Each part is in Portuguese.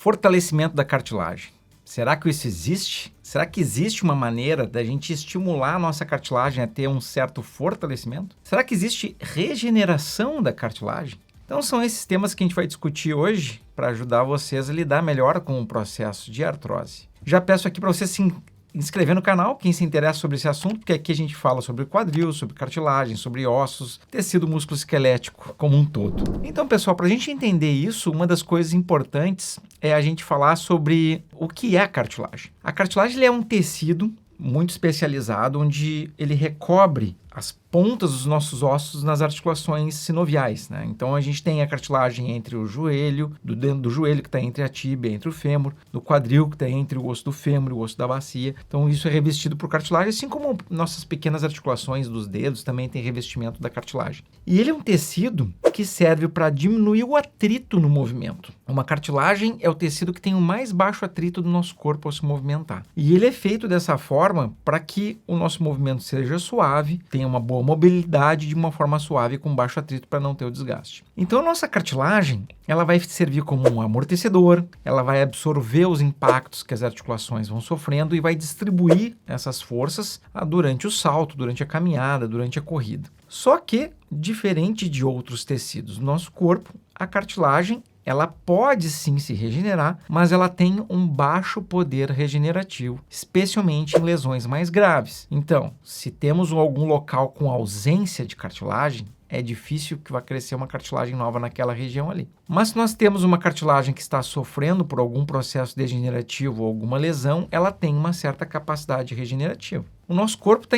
Fortalecimento da cartilagem. Será que isso existe? Será que existe uma maneira da gente estimular a nossa cartilagem a ter um certo fortalecimento? Será que existe regeneração da cartilagem? Então são esses temas que a gente vai discutir hoje para ajudar vocês a lidar melhor com o processo de artrose. Já peço aqui para você se inscrever no canal, quem se interessa sobre esse assunto, porque aqui a gente fala sobre quadril, sobre cartilagem, sobre ossos, tecido músculo-esquelético como um todo. Então, pessoal, para a gente entender isso, uma das coisas importantes é a gente falar sobre o que é a cartilagem. A cartilagem é um tecido muito especializado, onde ele recobre as pontas dos nossos ossos nas articulações sinoviais, né? Então a gente tem a cartilagem entre o joelho, dentro do joelho que está entre a tíbia, entre o fêmur, do quadril que está entre o osso do fêmur e o osso da bacia. Então isso é revestido por cartilagem, assim como nossas pequenas articulações dos dedos também tem revestimento da cartilagem. E ele é um tecido que serve para diminuir o atrito no movimento. Uma cartilagem é o tecido que tem o mais baixo atrito do nosso corpo ao se movimentar. E ele é feito dessa forma para que o nosso movimento seja suave, tenha uma boa mobilidade de uma forma suave com baixo atrito para não ter o desgaste. Então a nossa cartilagem, ela vai servir como um amortecedor, ela vai absorver os impactos que as articulações vão sofrendo e vai distribuir essas forças durante o salto, durante a caminhada, durante a corrida. Só que, diferente de outros tecidos do nosso corpo, a cartilagem ela pode sim se regenerar, mas ela tem um baixo poder regenerativo, especialmente em lesões mais graves. Então, se temos algum local com ausência de cartilagem, é difícil que vá crescer uma cartilagem nova naquela região ali. Mas se nós temos uma cartilagem que está sofrendo por algum processo degenerativo ou alguma lesão, ela tem uma certa capacidade regenerativa. O nosso corpo está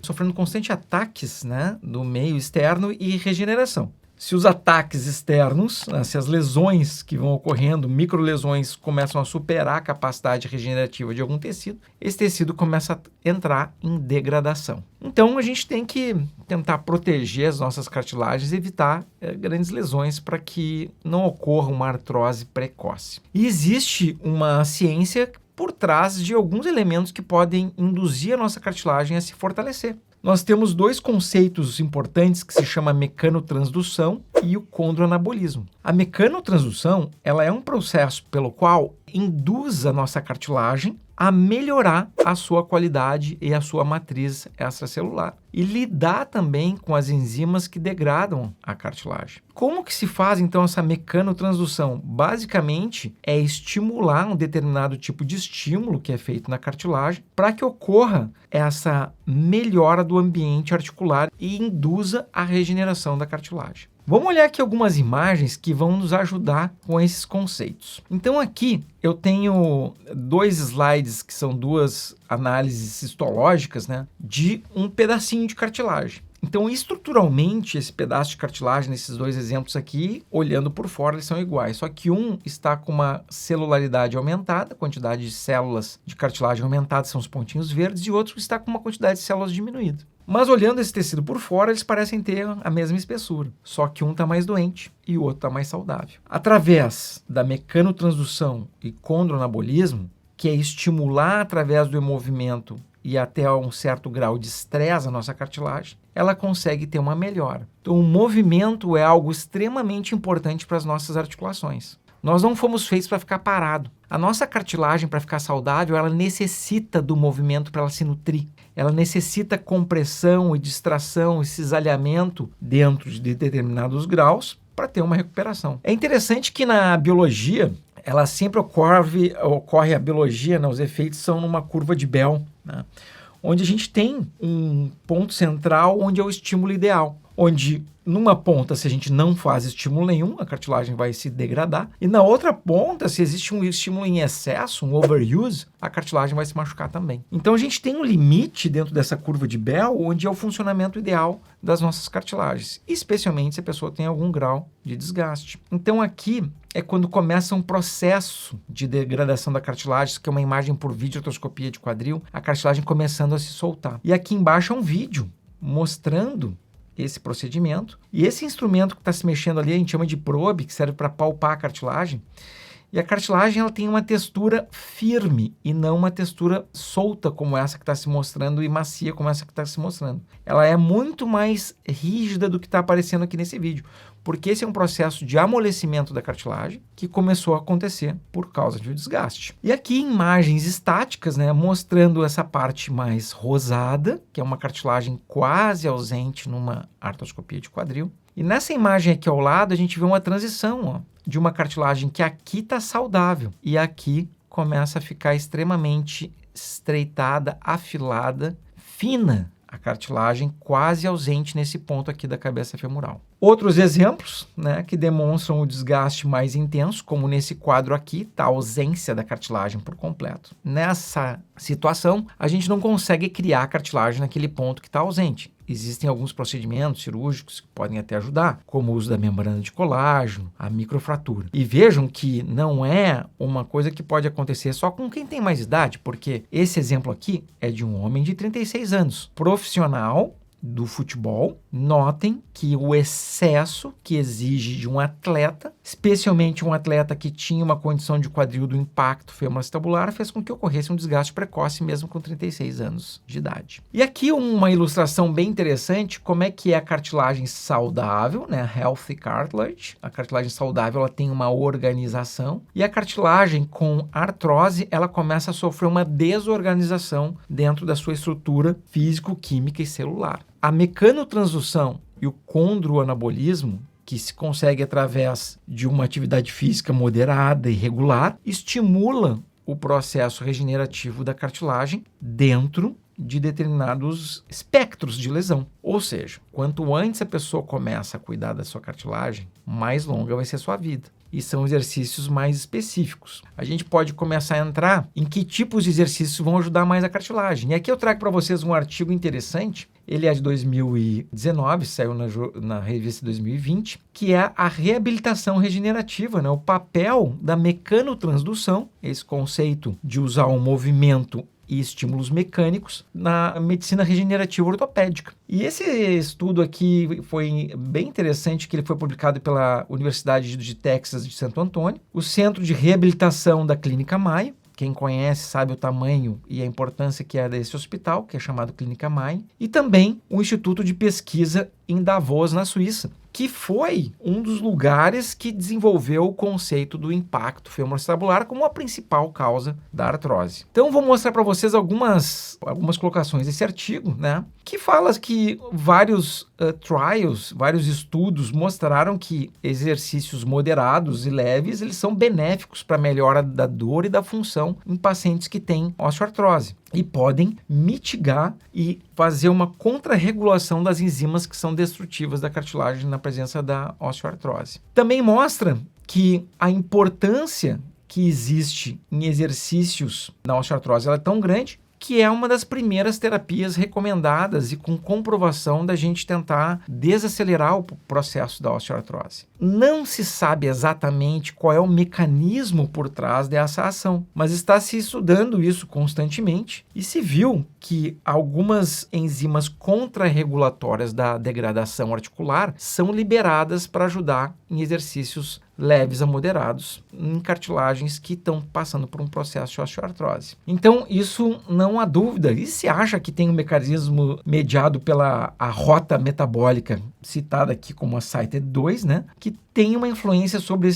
sofrendo constante ataques, né, do meio externo e regeneração. Se os ataques externos, se as lesões que vão ocorrendo, microlesões, começam a superar a capacidade regenerativa de algum tecido, esse tecido começa a entrar em degradação. Então, a gente tem que tentar proteger as nossas cartilagens e evitar grandes lesões para que não ocorra uma artrose precoce. E existe uma ciência por trás de alguns elementos que podem induzir a nossa cartilagem a se fortalecer. Nós temos dois conceitos importantes que se chama mecanotransdução e o condroanabolismo. A mecanotransdução, ela é um processo pelo qual induz a nossa cartilagem a melhorar a sua qualidade e a sua matriz extracelular e lidar também com as enzimas que degradam a cartilagem. Como que se faz então essa mecanotransdução? Basicamente é estimular um determinado tipo de estímulo que é feito na cartilagem para que ocorra essa melhora do ambiente articular e induza a regeneração da cartilagem. Vamos olhar aqui algumas imagens que vão nos ajudar com esses conceitos. Então aqui eu tenho dois slides que são duas análises histológicas, né, de um pedacinho de cartilagem. Então, estruturalmente, esse pedaço de cartilagem, nesses dois exemplos aqui, olhando por fora, eles são iguais. Só que um está com uma celularidade aumentada, a quantidade de células de cartilagem aumentada são os pontinhos verdes, e outro está com uma quantidade de células diminuída. Mas olhando esse tecido por fora, eles parecem ter a mesma espessura, só que um está mais doente e o outro está mais saudável. Através da mecanotransdução e condroanabolismo, que é estimular através do movimento e até um certo grau de estresse a nossa cartilagem, ela consegue ter uma melhora. Então, o movimento é algo extremamente importante para as nossas articulações. Nós não fomos feitos para ficar parado. A nossa cartilagem, para ficar saudável, ela necessita do movimento para ela se nutrir. Ela necessita compressão e distração e cisalhamento dentro de determinados graus para ter uma recuperação. É interessante que na biologia, ela sempre ocorre a biologia, né, os efeitos são numa curva de Bell, né, onde a gente tem um ponto central onde é o estímulo ideal, onde numa ponta, se a gente não faz estímulo nenhum, a cartilagem vai se degradar, e na outra ponta, se existe um estímulo em excesso, um overuse, a cartilagem vai se machucar também. Então a gente tem um limite dentro dessa curva de Bell, onde é o funcionamento ideal das nossas cartilagens, especialmente se a pessoa tem algum grau de desgaste. Então aqui é quando começa um processo de degradação da cartilagem, que é uma imagem por videoartroscopia de quadril, a cartilagem começando a se soltar. E aqui embaixo é um vídeo mostrando esse procedimento. E esse instrumento que está se mexendo ali, a gente chama de probe, que serve para palpar a cartilagem. E a cartilagem ela tem uma textura firme e não uma textura solta como essa que está se mostrando e macia como essa que está se mostrando. Ela é muito mais rígida do que está aparecendo aqui nesse vídeo. Porque esse é um processo de amolecimento da cartilagem que começou a acontecer por causa de um desgaste. E aqui imagens estáticas, né, mostrando essa parte mais rosada, que é uma cartilagem quase ausente numa artroscopia de quadril. E nessa imagem aqui ao lado, a gente vê uma transição de uma cartilagem que aqui está saudável e aqui começa a ficar extremamente estreitada, afilada, fina. A cartilagem quase ausente nesse ponto aqui da cabeça femoral. Outros exemplos, né, que demonstram o desgaste mais intenso, como nesse quadro aqui, está a ausência da cartilagem por completo. Nessa situação, a gente não consegue criar cartilagem naquele ponto que está ausente. Existem alguns procedimentos cirúrgicos que podem até ajudar, como o uso da membrana de colágeno, a microfratura. E vejam que não é uma coisa que pode acontecer só com quem tem mais idade, porque esse exemplo aqui é de um homem de 36 anos, profissional do futebol. Notem que o excesso que exige de um atleta, especialmente um atleta que tinha uma condição de quadril do impacto femoral-acetabular, fez com que ocorresse um desgaste precoce mesmo com 36 anos de idade. E aqui uma ilustração bem interessante, como é que é a cartilagem saudável, né? Healthy cartilage. A cartilagem saudável, ela tem uma organização, e a cartilagem com artrose, ela começa a sofrer uma desorganização dentro da sua estrutura físico-química e celular. A mecanotransdução e o condroanabolismo, que se consegue através de uma atividade física moderada e regular, estimula o processo regenerativo da cartilagem dentro de determinados espectros de lesão. Ou seja, quanto antes a pessoa começa a cuidar da sua cartilagem, mais longa vai ser a sua vida. E são exercícios mais específicos. A gente pode começar a entrar em que tipos de exercícios vão ajudar mais a cartilagem. E aqui eu trago para vocês um artigo interessante. Ele é de 2019, saiu na revista 2020, que é a reabilitação regenerativa, né? O papel da mecanotransdução, esse conceito de usar o movimento e estímulos mecânicos na medicina regenerativa ortopédica. E esse estudo aqui foi bem interessante, que ele foi publicado pela Universidade de Texas de Santo Antônio, o Centro de Reabilitação da Clínica Mayo. Quem conhece sabe o tamanho e a importância que é desse hospital, que é chamado Clínica Mayo, e também o Instituto de Pesquisa em Davos, na Suíça, que foi um dos lugares que desenvolveu o conceito do impacto femoral-acetabular como a principal causa da artrose. Então, vou mostrar para vocês algumas colocações desse artigo, né, que fala que vários trials, vários estudos mostraram que exercícios moderados e leves, eles são benéficos para a melhora da dor e da função em pacientes que têm osteoartrose e podem mitigar e fazer uma contrarregulação das enzimas que são destrutivas da cartilagem na presença da osteoartrose. Também mostra que a importância que existe em exercícios na osteoartrose ela é tão grande que é uma das primeiras terapias recomendadas e com comprovação da gente tentar desacelerar o processo da osteoartrose. Não se sabe exatamente qual é o mecanismo por trás dessa ação, mas está se estudando isso constantemente e se viu que algumas enzimas contrarregulatórias da degradação articular são liberadas para ajudar em exercícios leves a moderados em cartilagens que estão passando por um processo de osteoartrose. Então, isso não há dúvida. E se acha que tem um mecanismo mediado pela a rota metabólica, citada aqui como a CYT2, né, que tem uma influência sobre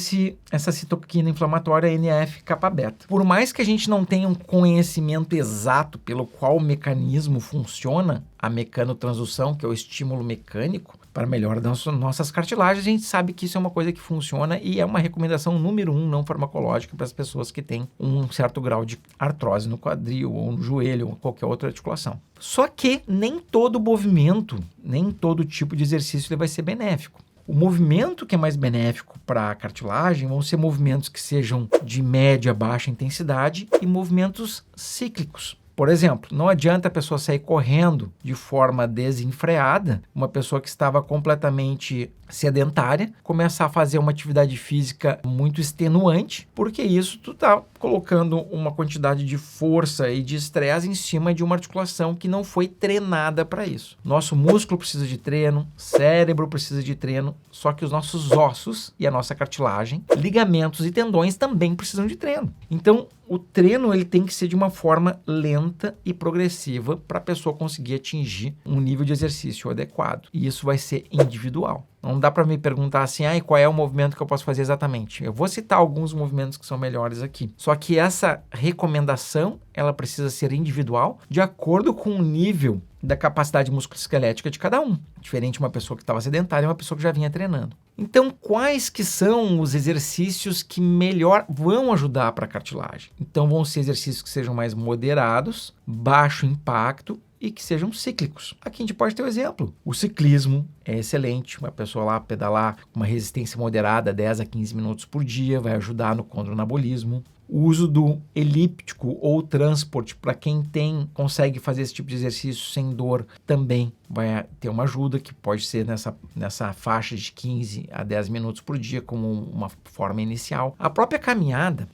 essa citoquina inflamatória NF-kappa-beta. Por mais que a gente não tenha um conhecimento exato pelo qual o mecanismo funciona, a mecanotransdução, que é o estímulo mecânico, para melhora das nossas cartilagens, a gente sabe que isso é uma coisa que funciona e é uma recomendação número 1 não farmacológica para as pessoas que têm um certo grau de artrose no quadril ou no joelho ou qualquer outra articulação. Só que nem todo movimento, nem todo tipo de exercício ele vai ser benéfico. O movimento que é mais benéfico para a cartilagem vão ser movimentos que sejam de média a baixa intensidade e movimentos cíclicos. Por exemplo, não adianta a pessoa sair correndo de forma desenfreada, uma pessoa que estava completamente sedentária, começar a fazer uma atividade física muito extenuante, porque isso tu está colocando uma quantidade de força e de estresse em cima de uma articulação que não foi treinada para isso. Nosso músculo precisa de treino, cérebro precisa de treino, só que os nossos ossos e a nossa cartilagem, ligamentos e tendões também precisam de treino. Então, o treino ele tem que ser de uma forma lenta e progressiva para a pessoa conseguir atingir um nível de exercício adequado. E isso vai ser individual. Não dá para me perguntar assim, qual é o movimento que eu posso fazer exatamente. Eu vou citar alguns movimentos que são melhores aqui. Só que essa recomendação, ela precisa ser individual, de acordo com o nível da capacidade musculoesquelética de cada um. Diferente de uma pessoa que estava sedentária e uma pessoa que já vinha treinando. Então, quais que são os exercícios que melhor vão ajudar para a cartilagem? Então, vão ser exercícios que sejam mais moderados, baixo impacto e que sejam cíclicos. Aqui a gente pode ter um exemplo. O ciclismo é excelente. Uma pessoa lá pedalar com uma resistência moderada, 10 a 15 minutos por dia, vai ajudar no condroanabolismo. O uso do elíptico ou transporte, para quem consegue fazer esse tipo de exercício sem dor, também vai ter uma ajuda, que pode ser nessa faixa de 15 a 10 minutos por dia, como uma forma inicial. A própria caminhada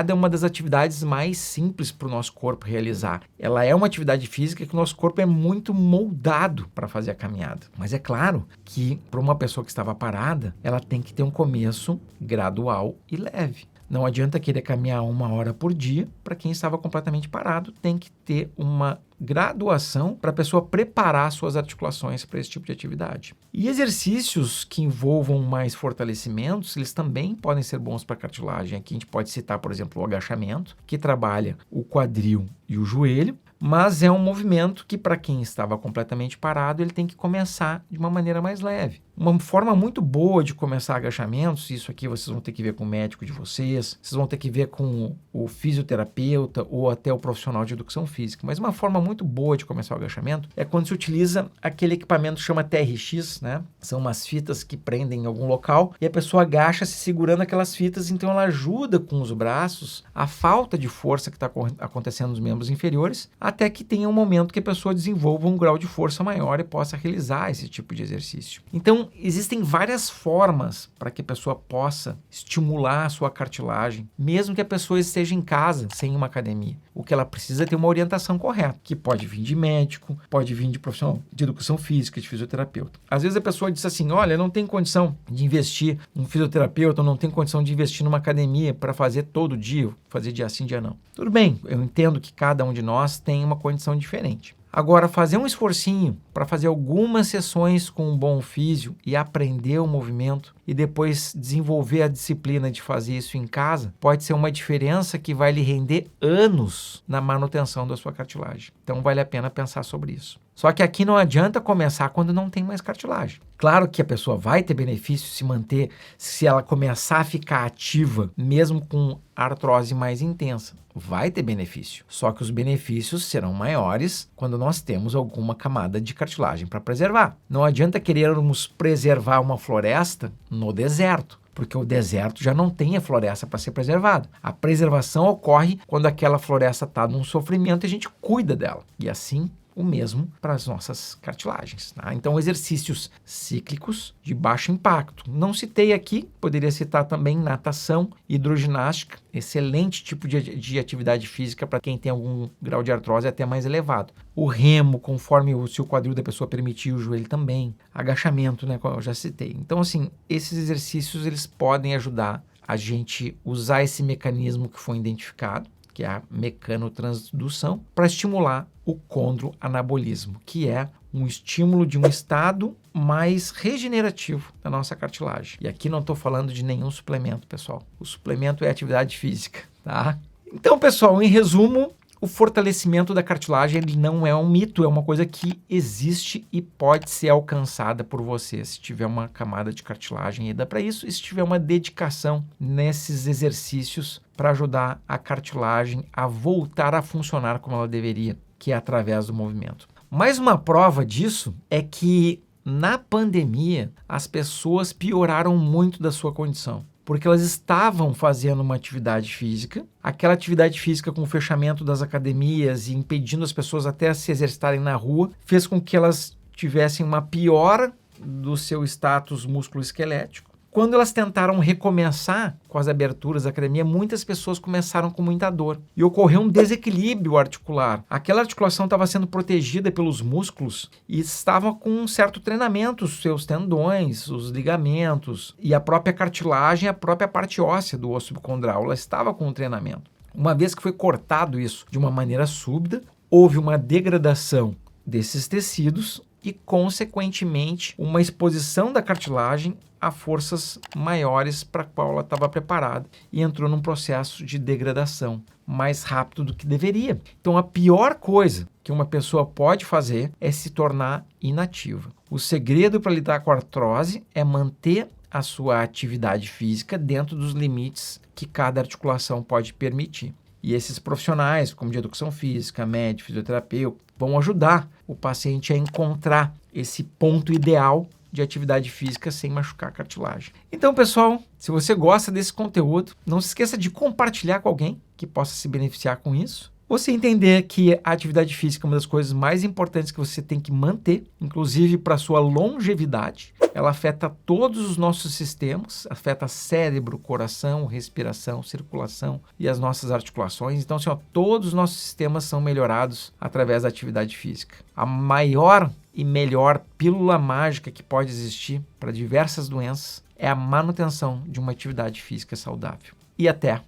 é uma das atividades mais simples para o nosso corpo realizar. Ela é uma atividade física que o nosso corpo é muito moldado para fazer a caminhada. Mas é claro que para uma pessoa que estava parada, ela tem que ter um começo gradual e leve. Não adianta querer caminhar 1 hora por dia. Para quem estava completamente parado, tem que ter uma graduação para a pessoa preparar suas articulações para esse tipo de atividade. E exercícios que envolvam mais fortalecimentos, eles também podem ser bons para a cartilagem. Aqui a gente pode citar, por exemplo, o agachamento, que trabalha o quadril e o joelho, mas é um movimento que, para quem estava completamente parado, ele tem que começar de uma maneira mais leve. Uma forma muito boa de começar agachamentos, isso aqui vocês vão ter que ver com o médico de vocês vão ter que ver com o fisioterapeuta ou até o profissional de educação física, mas uma forma muito boa de começar o agachamento é quando se utiliza aquele equipamento que chama TRX, né? São umas fitas que prendem em algum local e a pessoa agacha se segurando aquelas fitas, então ela ajuda com os braços a falta de força que está acontecendo nos membros inferiores, até que tenha um momento que a pessoa desenvolva um grau de força maior e possa realizar esse tipo de exercício. Então, existem várias formas para que a pessoa possa estimular a sua cartilagem, mesmo que a pessoa esteja em casa, sem uma academia. O que ela precisa é ter uma orientação correta, que pode vir de médico, pode vir de profissional de educação física, de fisioterapeuta. Às vezes a pessoa diz assim, olha, eu não tenho condição de investir em fisioterapeuta, eu não tenho condição de investir numa academia para fazer todo dia, fazer dia sim, dia não. Tudo bem, eu entendo que cada um de nós tem uma condição diferente. Agora, fazer um esforcinho para fazer algumas sessões com um bom físio e aprender o movimento e depois desenvolver a disciplina de fazer isso em casa pode ser uma diferença que vai lhe render anos na manutenção da sua cartilagem. Então, vale a pena pensar sobre isso. Só que aqui não adianta começar quando não tem mais cartilagem. Claro que a pessoa vai ter benefício se manter, se ela começar a ficar ativa, mesmo com artrose mais intensa. Vai ter benefício. Só que os benefícios serão maiores quando nós temos alguma camada de cartilagem para preservar. Não adianta querermos preservar uma floresta no deserto, porque o deserto já não tem a floresta para ser preservada. A preservação ocorre quando aquela floresta está num sofrimento e a gente cuida dela. E assim, o mesmo para as nossas cartilagens. Tá? Então, exercícios cíclicos de baixo impacto. Não citei aqui, poderia citar também natação, hidroginástica, excelente tipo de atividade física para quem tem algum grau de artrose até mais elevado. O remo, conforme se o quadril da pessoa permitir, o joelho também. Agachamento, né, como eu já citei. Então, assim, esses exercícios eles podem ajudar a gente usar esse mecanismo que foi identificado, que é a mecanotransdução, para estimular o condroanabolismo, que é um estímulo de um estado mais regenerativo da nossa cartilagem. E aqui não estou falando de nenhum suplemento, pessoal. O suplemento é atividade física, tá? Então, pessoal, em resumo, o fortalecimento da cartilagem ele não é um mito, é uma coisa que existe e pode ser alcançada por você se tiver uma camada de cartilagem e dá para isso, e se tiver uma dedicação nesses exercícios para ajudar a cartilagem a voltar a funcionar como ela deveria, que é através do movimento. Mais uma prova disso é que na pandemia as pessoas pioraram muito da sua condição, porque elas estavam fazendo uma atividade física, aquela atividade física com o fechamento das academias e impedindo as pessoas até se exercitarem na rua, fez com que elas tivessem uma piora do seu status musculoesquelético. Quando elas tentaram recomeçar com as aberturas da academia, muitas pessoas começaram com muita dor e ocorreu um desequilíbrio articular. Aquela articulação estava sendo protegida pelos músculos e estava com um certo treinamento, os seus tendões, os ligamentos e a própria cartilagem, a própria parte óssea do osso subcondral, ela estava com um treinamento. Uma vez que foi cortado isso de uma maneira súbita, houve uma degradação desses tecidos e, consequentemente, uma exposição da cartilagem a forças maiores para a qual ela estava preparada e entrou num processo de degradação mais rápido do que deveria. Então, a pior coisa que uma pessoa pode fazer é se tornar inativa. O segredo para lidar com a artrose é manter a sua atividade física dentro dos limites que cada articulação pode permitir. E esses profissionais, como de educação física, médico, fisioterapeuta, vão ajudar o paciente a encontrar esse ponto ideal de atividade física sem machucar a cartilagem. Então, pessoal, se você gosta desse conteúdo, não se esqueça de compartilhar com alguém que possa se beneficiar com isso. Você entender que a atividade física é uma das coisas mais importantes que você tem que manter, inclusive para a sua longevidade. Ela afeta todos os nossos sistemas, afeta cérebro, coração, respiração, circulação e as nossas articulações. Então, assim, todos os nossos sistemas são melhorados através da atividade física. A maior e melhor pílula mágica que pode existir para diversas doenças é a manutenção de uma atividade física saudável. E até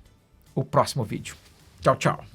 o próximo vídeo. Tchau, tchau!